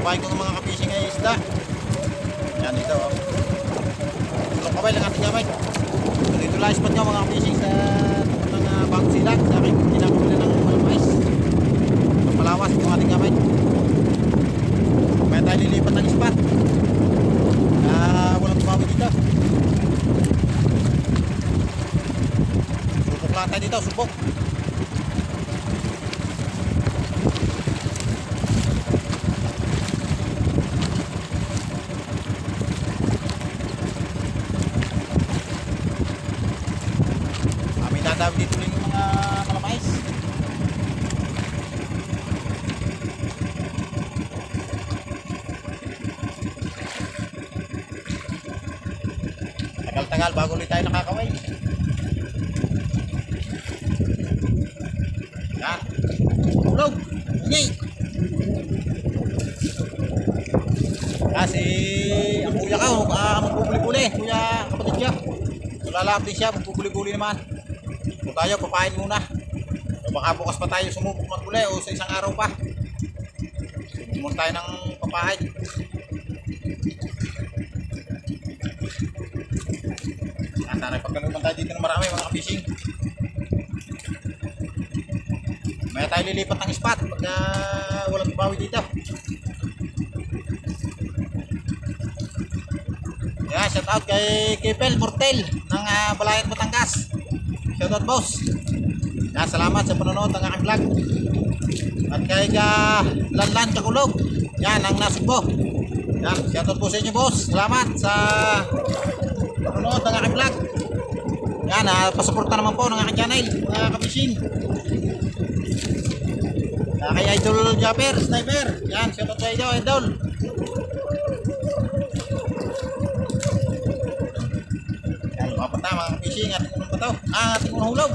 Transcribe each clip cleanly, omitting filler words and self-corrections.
Papain ko ng mga kapising ay isda. Yan dito oh. Tulong kabay lang ating gamay. Dito lang spot nyo mga kapising sa mga bagong silag. Sa aking kinakuli ng malamais. Palawas yung ating gamay. Kaya tayo lilipat ng spot. Walang tumawid dito. Subok lang tayo dito, subok. Dadawid dito lang yung mga malamais. Tagal-tagal bago ulit tayo nakakaway. Yan. Tulog. Hindi. Kasi ang kuya ka, magpupuli-puli. Kuya, kapatid siya. Tulalap din siya, magpupuli-puli naman. Kung tayo, papain muna. O baka bukas pa tayo sumubok maguli o sa isang araw pa. Sumubok muna tayo ng papain. Sana pagkanuman tayo dito ng marami mga fishing. Maya tayo lilipat ng spot pag walang bawi dito. Yeah, shout out kay Kepel Mortel ng Balayan, Batangas. Shout out boss. Yan, salamat sa panonood ng aking vlog. At kay Lanlan Kakulog. Yan, ang Nasugbo. Yan, shout out po sa inyo boss. Salamat sa panonood ng aking vlog. Yan, pasuporta naman po ng aking channel mga ka-fishing. Kay Idol Japper, Sniper. Yan, shout out sa inyo Idol. Yan, lumapat na mga ka-fishing. Ating unang pataw. Ating unang hulog.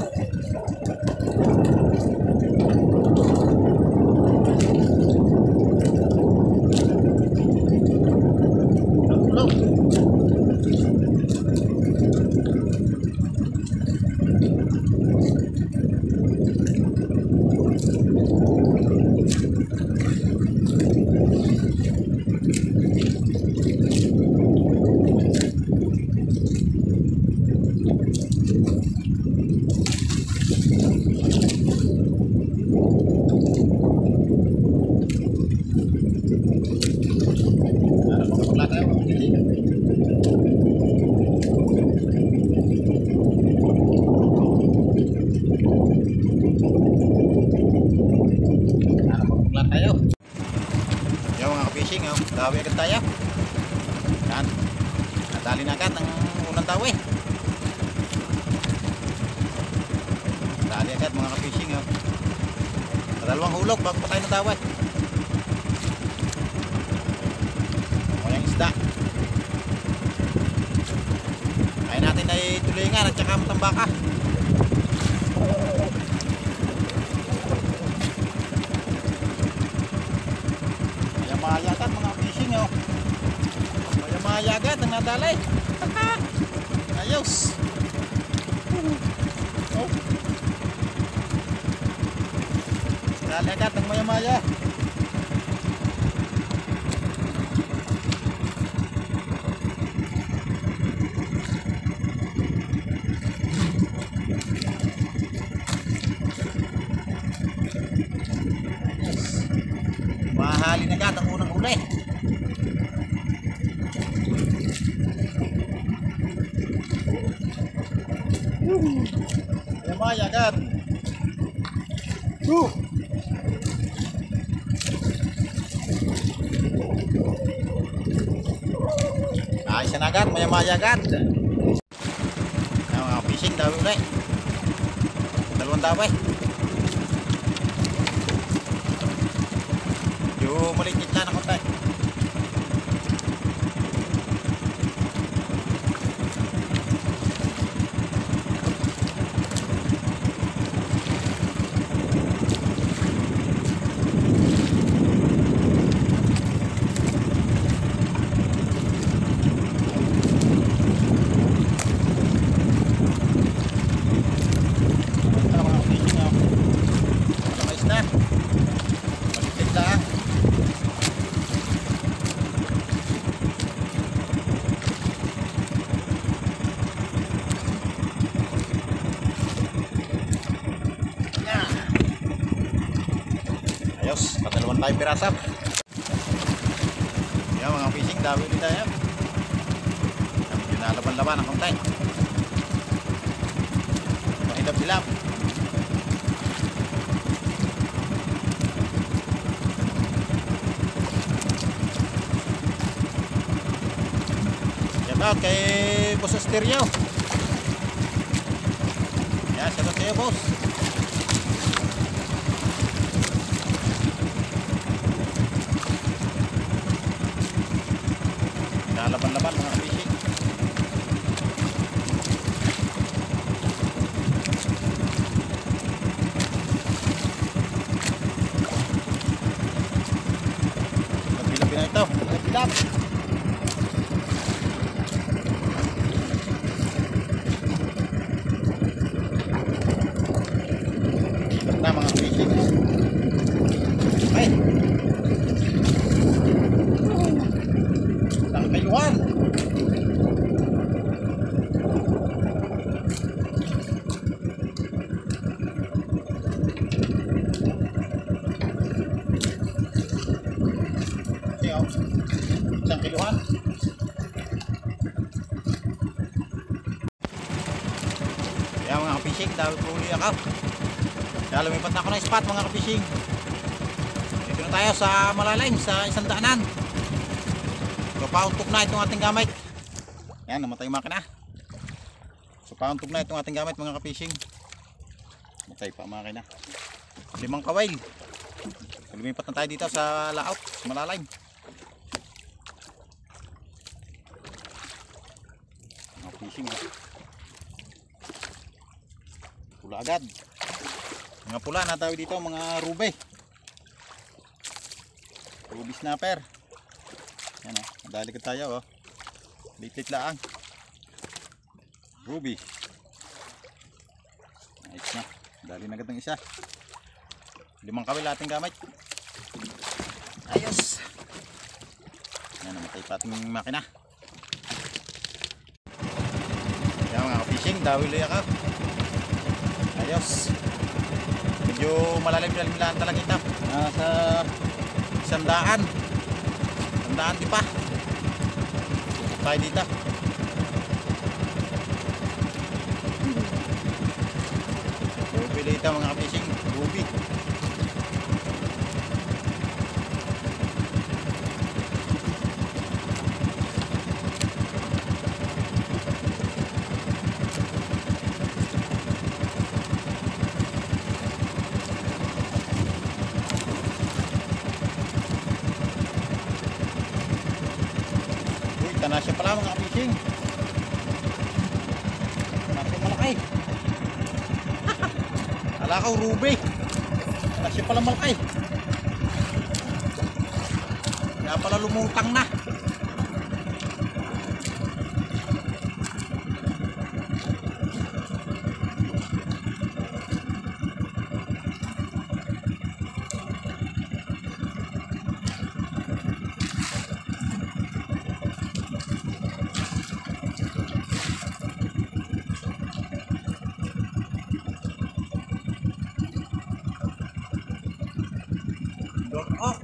Dawi agad tayo. Yan. Nadali na agad ang unang dawi. Nadali agad mga ka-fishing. Dalawang hulog bago pa tayo nadawi. Mayang isda. Kaya natin ay tulingan at saka matambaka. Mayagat mga fishing mayagat ang nadalay. Ayos. Dalagat ang maya-maya. Mahalin agad ang unang huli. Maya agad. Ayos na agad, maya agad. Mga fishing daw ulit. Dalawang daway. Yung maligit na konti. Malay pirasap. Yan mga fishing, dami ulit tayo. Medyo nalaban-laban ang konti. Mahilap-hilap. Shout out kay Boss Asterio. Yan, shout out kayo boss. Laban-laban mga fishing. Bilap na ito. Bilap. Bilap na mga fishing. Ay. Kayuhan. Isang kiluhan. Kaya mga kapishing, dahil po uli ako. Kaya lumipat na ako ng spot mga kapishing. Dito na tayo sa malalim, sa isang daanan. So pauntog na itong ating gamit. Yan, namatay yung makina. So pauntog na itong ating gamit mga kapishing. Namatay pa ang makina. 5 kawail. So, lumipat na tayo dito sa layout, sa malalim. Mga fishing. Pula agad. Mga pula na tayo dito, mga ruby. Ruby snapper. Yan o, madaligad tayo o. Lit-lit lang. Ruby. Nice na. Dali na agad ng isa. 5 kawil ating gamit. Ayos. Yan, namatay pa ating makina. Yan mga fishing, dawil ulit ako. Ayos. Medyo malalim-lalim lang talaga ito. Nasa 100. 100 di pa. Tayo dito. Ruby ito mga fishing. Ruby. Tanasya pala mga fishing. Tanasya malaki. Ala ko ruby. Tanasya pala malaki. Kaya pala lumutang na. Oh.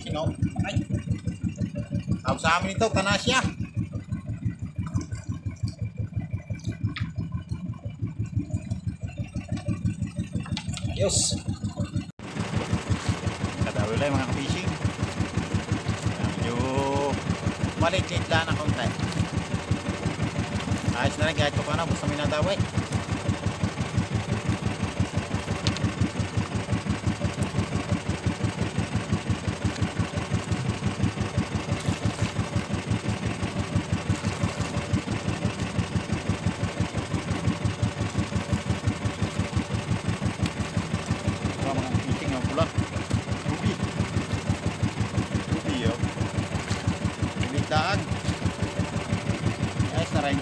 Sino? Ay. Tawag sa amin ito, tanasya. Ayos. Kadawil lang mga fishing. Malit-lit lang ang konti. Ayos na rin kahit pa paano, basta may nadawi. Ito mga fishing ang pula. Ruby. Ruby yun. Daan. Ayos na rin.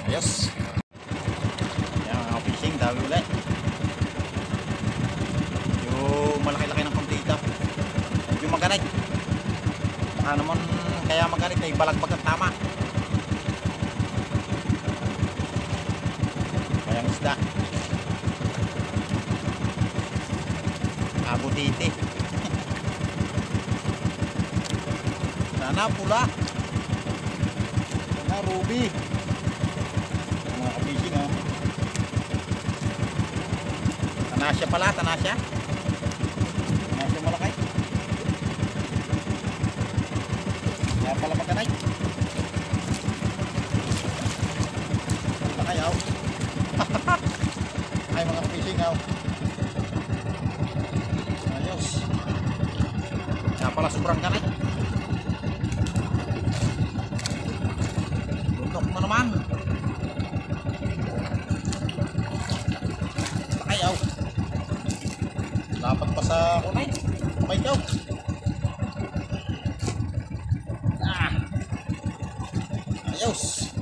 Ayos. Yan mga fishing. Para naman kaya magalit ay balagbag ang tama. Kayang isda. Abutiti. Sana pula. Sana ruby. Mga ka-fishing oh. Tanasya pala, tanasya. Tanasya malaki. Kaya pala magkanay. Malaki oh. Ay mga ka-fishing oh. Ayos. Kaya pala sobrang kanay. Bundok na naman. Ayaw. Dapat pa sa kunay. May ikaw. Ayos.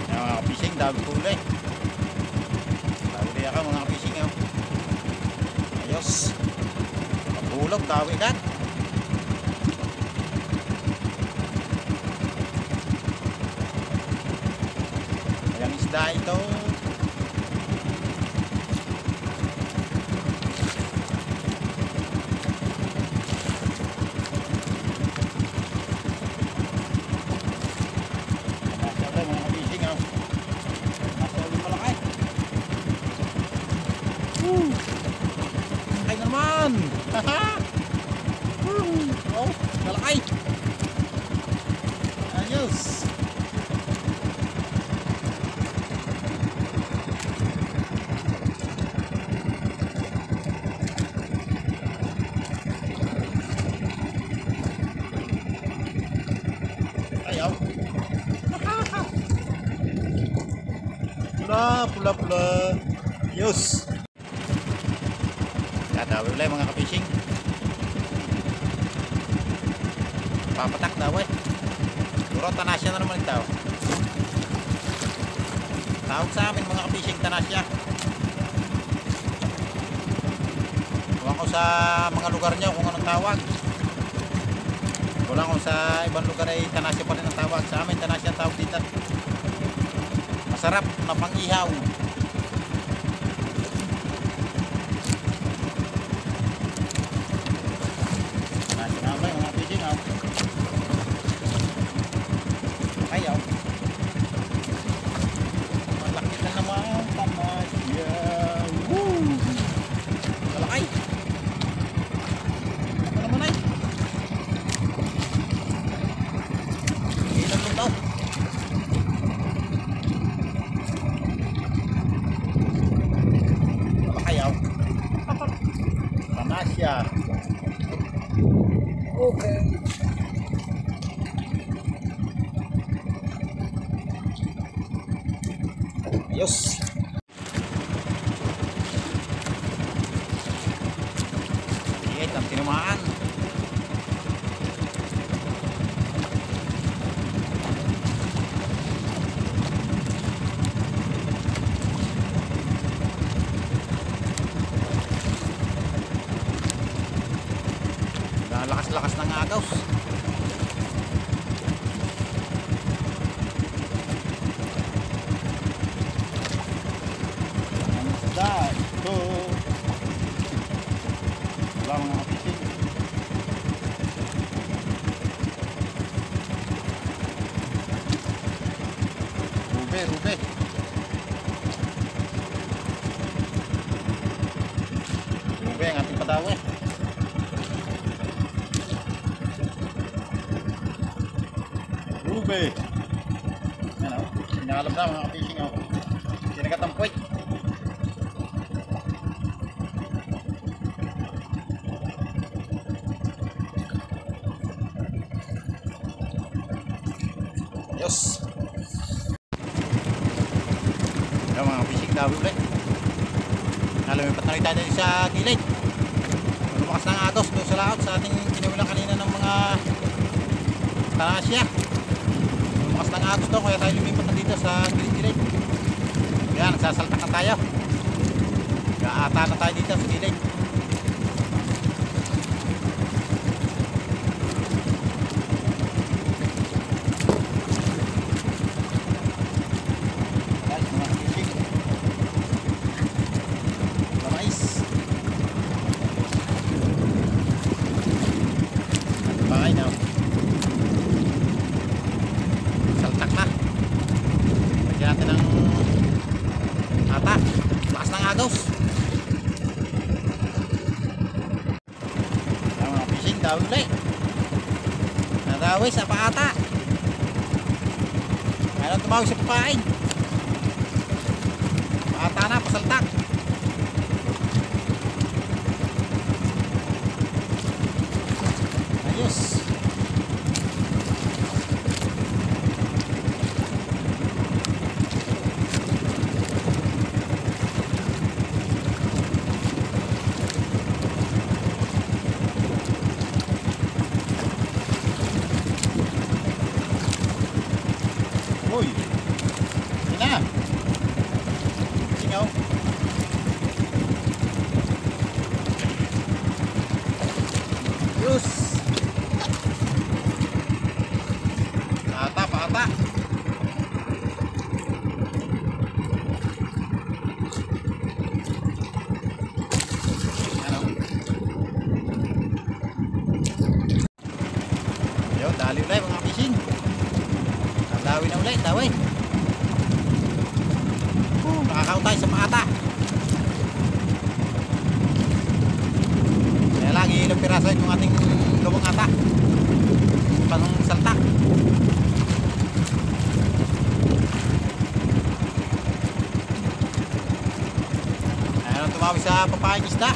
Mga fishing, dami kulay. Dami ako mga fishing. Ayos. Pagulog, dami ka. Isda ito. Nasa mga kabising oh. Nasa ulit malaki. Ay naman. Oh, malaki. Ayos. Ayaw. Pula. Yus. Kadawi ulit mga ka-fishing. Papatak daw eh. Puro tanasya na naman ito. Tawag sa amin mga ka-fishing, tanasya. Huwag ko sa mga lugar nyo kung anong tawag. Wala ko sa ibang lugar ay tanasya pa rin ang tawag. Sa amin tanasya ang tawag dito. Masarap na pang-ihaw. Tanasya na ba mga fishing oh. Ayaw. Malaki na naman tanasya. Woo! Malaki. Ano naman ay? Daw. Malakayaw. Tanasya. Okay. Ayos. Liit ang tinamaan. Lakas-lakas ng agaws. Ang isda ito. Wala mga fishing. Rube. Rube ang ating padawe. Rube. Yan o. Pinakalap na mga fishing o. Sinagatampoy. Ayos. Yan mga fishing dawi ulit. Nalamipat na rin tayo sa gilid. Lumakas ng agos doon sa laot sa ating kiniwilang kanina ng mga tanasya. Lumakas ng agos doon kaya tayo lumipat na dito sa gilid-gilid. Kaya nagsasaltak na tayo. Kaata na tayo dito sa gilid. agos. Ayan mga fishing, dawi ulit. Nadawi sa paata. Mayroon tumawag sa papain. Paata na, pasaltak. Ayos. Uy, yun na. Singaw. Yus. Paata, paata. Ano? Yo, dali ulit mga fishing. Dawi na ulit, dawi. Nakakaw tayo sa paata. Kaya lang, ilang piraso yung ating gawang ata. Panong saltak. Ayun, tumawag sa papayang isda.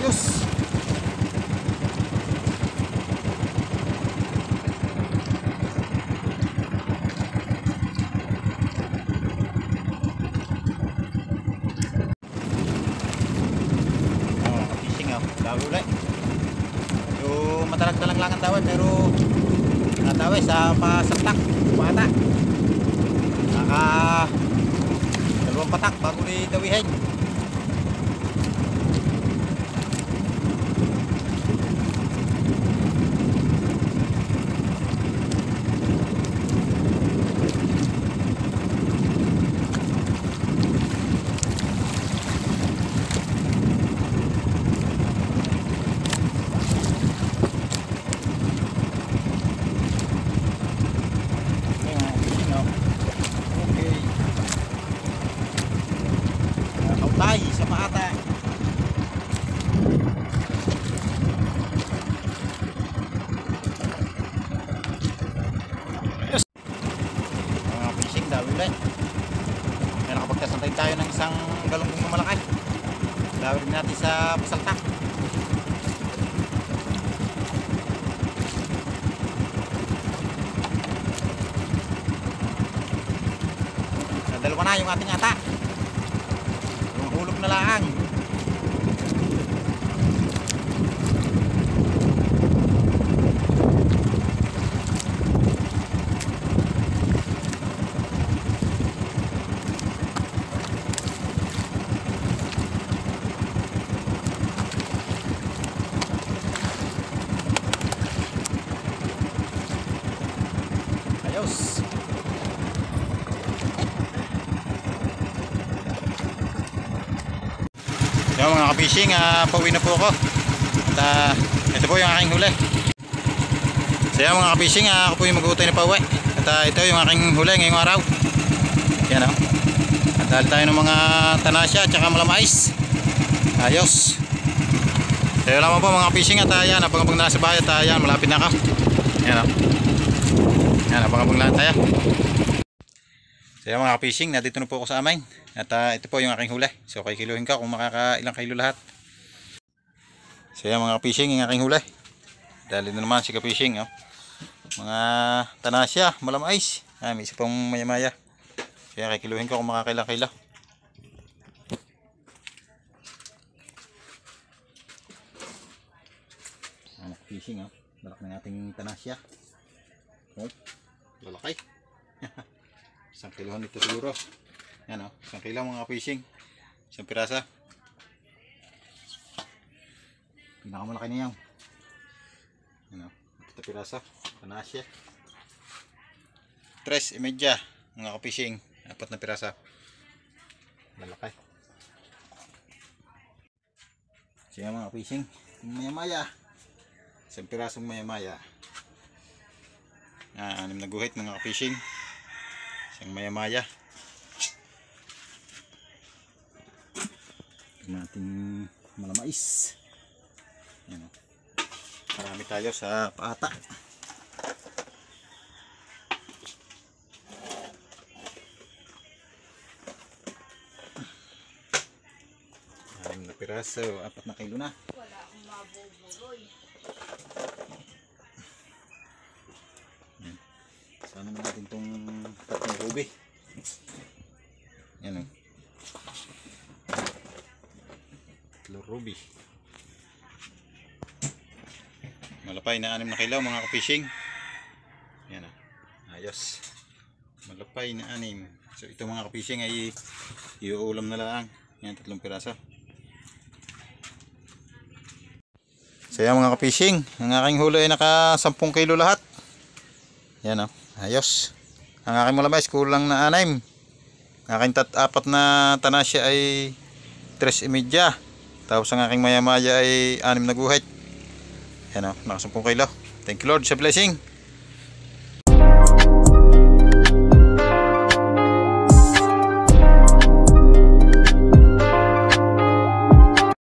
Ayos. Fishing dawi ulit. Yung matalag-talang lang ang dawi pero nadawi sa pasaltak, pata. Naka dalawang patak bago ni dawihin. Kautay sa paata. Yes. Mga fishing, dawi ulit. Kaya nakapagkasantay tayo ng isang galunggong na malaki. Dawi rin natin sa pasaltak. Dalawa na yung ating ata. Hulog na lang. Ayos. Yung mga ka-fishing, pauwi na po ako. At ito po yung aking huli. So yung mga ka-fishing, ako po yung mag-uutay na pauwi. At ito yung aking huli ngayong araw. Yan o. At dahil tayo ng mga tanasya at saka malamais. Ayos. So yun lamang po mga ka-fishing. At yan, abang-abang na sa bahay. At yan, malapit na ako. Yan o. Yan, abang-abang na tayo. So yan mga ka-fishing, nandito na po ako sa amin. At ito po yung aking huli. So kikiluhin ka kung makakailang kilo lahat. So yan mga ka-fishing, yung aking huli. Dali na naman si ka-fishing. Oh. Mga tanasya, malamais. May isa pang maya-maya. So yan, kikiluhin ka kung makakailang kilo. Mga ka-fishing, lalaki ng ating tanasya. Oh, lalaki. Isang kilohan ito siguro. Yan o, isang kilo mga fishing. Isang pirasa. Pinakamalaki na yan. Yan o, ito pirasa. Panasya. 3.5 mga fishing. 4 na pirasa. Malaki. Siya mga fishing. Maya-maya. Isang pirasong maya-maya. 6 na guhit mga fishing. Isang maya-maya. Nating malamais. Yan o. Marami tayo sa pata. Na piraso, 4 na kilo na. Wala akong mabubuloy. Sana natin itong tatlong ruby. Yan o. Tatlong ruby. Malapay na 6 na kilo mga ka-fishing. Yan o. Ayos. Malapay na 6. So ito mga ka-fishing ay iuulam na lang. Yan, 3 piraso. So yan mga ka-fishing, ang aking huli ay naka 10 kilo lahat. Yan o, ayos. Ang aking malamais kulang na 6. Aking 4 na tanasya ay 3.5. Tapos ang aking maya-maya ay 6 na guhit. Yan o, naka 10 kilo. Thank you Lord sa blessing.